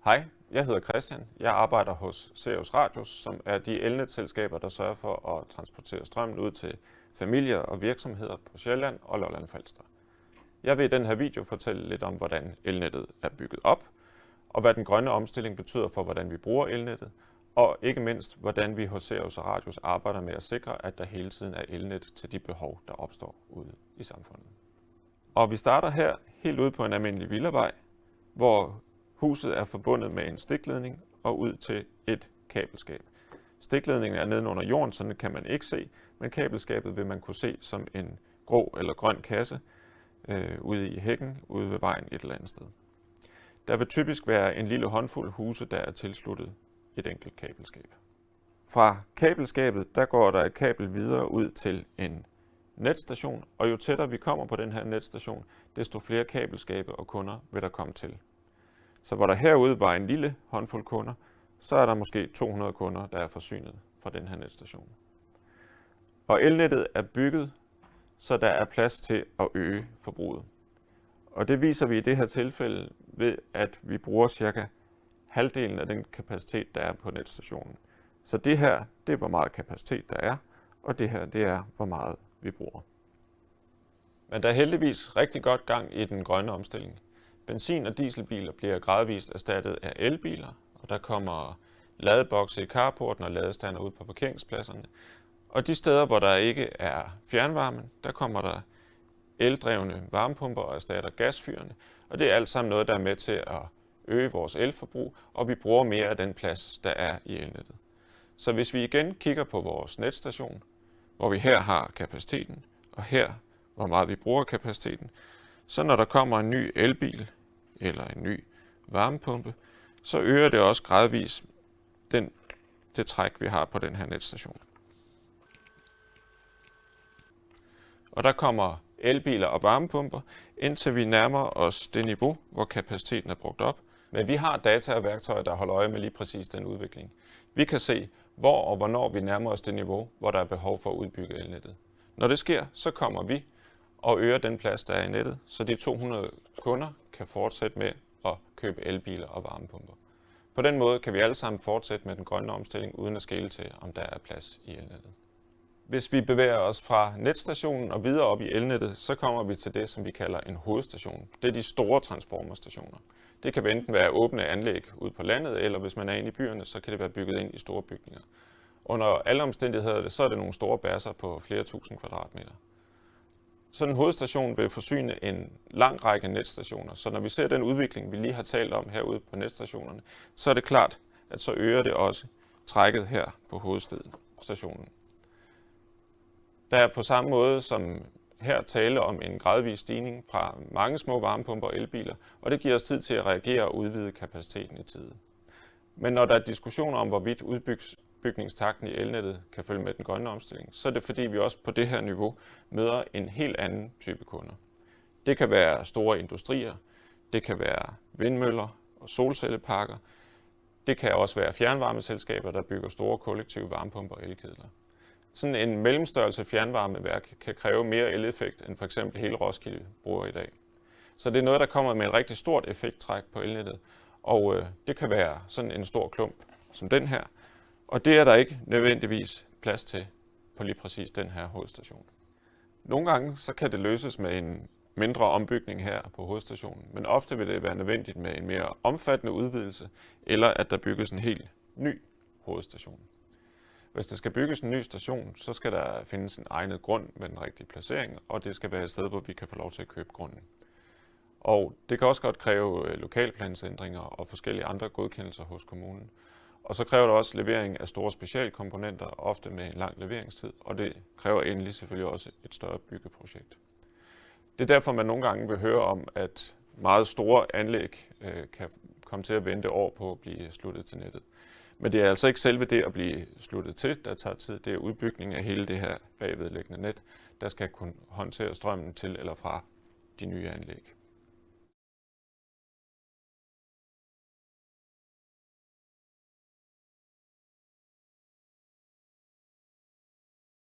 Hej, jeg hedder Christian. Jeg arbejder hos Ceus Radius, som er de elnetselskaber, der sørger for at transportere strømmen ud til familier og virksomheder på Sjælland og Lolland Falster. Jeg vil i den her video fortælle lidt om, hvordan elnettet er bygget op, og hvad den grønne omstilling betyder for, hvordan vi bruger elnettet, og ikke mindst, hvordan vi hos Ceus Radius arbejder med at sikre, at der hele tiden er elnet til de behov, der opstår ude i samfundet. Og vi starter her helt ude på en almindelig villavej, hvor huset er forbundet med en stikledning og ud til et kabelskab. Stikledningen er nede under jorden, så den kan man ikke se, men kabelskabet vil man kunne se som en grå eller grøn kasse ude i hækken, ude ved vejen et eller andet sted. Der vil typisk være en lille håndfuld huse, der er tilsluttet et enkelt kabelskab. Fra kabelskabet, der går der et kabel videre ud til en netstation, og jo tættere vi kommer på den her netstation, desto flere kabelskabe og kunder vil der komme til. Så hvor der herude var en lille håndfuld kunder, så er der måske 200 kunder, der er forsynet fra den her netstation. Og elnettet er bygget, så der er plads til at øge forbruget. Og det viser vi i det her tilfælde ved, at vi bruger cirka halvdelen af den kapacitet, der er på netstationen. Så det her, det er hvor meget kapacitet der er, og det her, det er hvor meget vi bruger. Men der er heldigvis rigtig godt gang i den grønne omstilling. Benzin- og dieselbiler bliver gradvist erstattet af elbiler, og der kommer ladebokse i carporten og ladestander ud på parkeringspladserne. Og de steder, hvor der ikke er fjernvarme, der kommer der eldrevne varmepumper og erstatter gasfyrene. Og det er alt sammen noget, der er med til at øge vores elforbrug, og vi bruger mere af den plads, der er i elnettet. Så hvis vi igen kigger på vores netstation, hvor vi her har kapaciteten, og her hvor meget vi bruger kapaciteten, så når der kommer en ny elbil eller en ny varmepumpe, så øger det også gradvist det træk, vi har på den her netstation. Og der kommer elbiler og varmepumper, indtil vi nærmer os det niveau, hvor kapaciteten er brugt op. Men vi har data og værktøjer, der holder øje med lige præcis den udvikling. Vi kan se, hvor og hvornår vi nærmer os det niveau, hvor der er behov for at udbygge elnettet. Når det sker, så kommer vi og øger den plads, der er i nettet, så de 200 kunder kan fortsætte med at købe elbiler og varmepumper. På den måde kan vi alle sammen fortsætte med den grønne omstilling, uden at skele til, om der er plads i elnettet. Hvis vi bevæger os fra netstationen og videre op i elnettet, så kommer vi til det, som vi kalder en hovedstation. Det er de store transformerstationer. Det kan enten være åbne anlæg ude på landet, eller hvis man er inde i byerne, så kan det være bygget ind i store bygninger. Under alle omstændigheder, så er det nogle store basser på flere tusind kvadratmeter. Sådan en hovedstation vil forsyne en lang række netstationer, så når vi ser den udvikling, vi lige har talt om herude på netstationerne, så er det klart, at så øger det også trækket her på hovedstationen. Der er på samme måde som her tale om en gradvis stigning fra mange små varmepumper og elbiler, og det giver os tid til at reagere og udvide kapaciteten i tide. Men når der er diskussioner om, hvorvidt udbygningstakten i elnettet kan følge med den grønne omstilling, så er det fordi, vi også på det her niveau møder en helt anden type kunder. Det kan være store industrier, det kan være vindmøller og solcelleparker, det kan også være fjernvarmeselskaber, der bygger store kollektive varmepumper og elkedler. Sådan en mellemstørrelse fjernvarmeværk kan kræve mere eleffekt, end for eksempel hele Roskilde bruger i dag. Så det er noget, der kommer med et rigtig stort effekttræk på elnettet, og det kan være sådan en stor klump som den her, og det er der ikke nødvendigvis plads til på lige præcis den her hovedstation. Nogle gange så kan det løses med en mindre ombygning her på hovedstationen, men ofte vil det være nødvendigt med en mere omfattende udvidelse, eller at der bygges en helt ny hovedstation. Hvis der skal bygges en ny station, så skal der findes en egnet grund med den rigtige placering, og det skal være et sted, hvor vi kan få lov til at købe grunden. Og det kan også godt kræve lokalplansændringer og forskellige andre godkendelser hos kommunen. Og så kræver det også levering af store specialkomponenter, ofte med en lang leveringstid, og det kræver endelig selvfølgelig også et større byggeprojekt. Det er derfor, man nogle gange vil høre om, at meget store anlæg kan komme til at vente år på at blive sluttet til nettet. Men det er altså ikke selve det at blive sluttet til, der tager tid. Det er udbygning af hele det her bagvedliggende net, der skal kunne håndtere strømmen til eller fra de nye anlæg.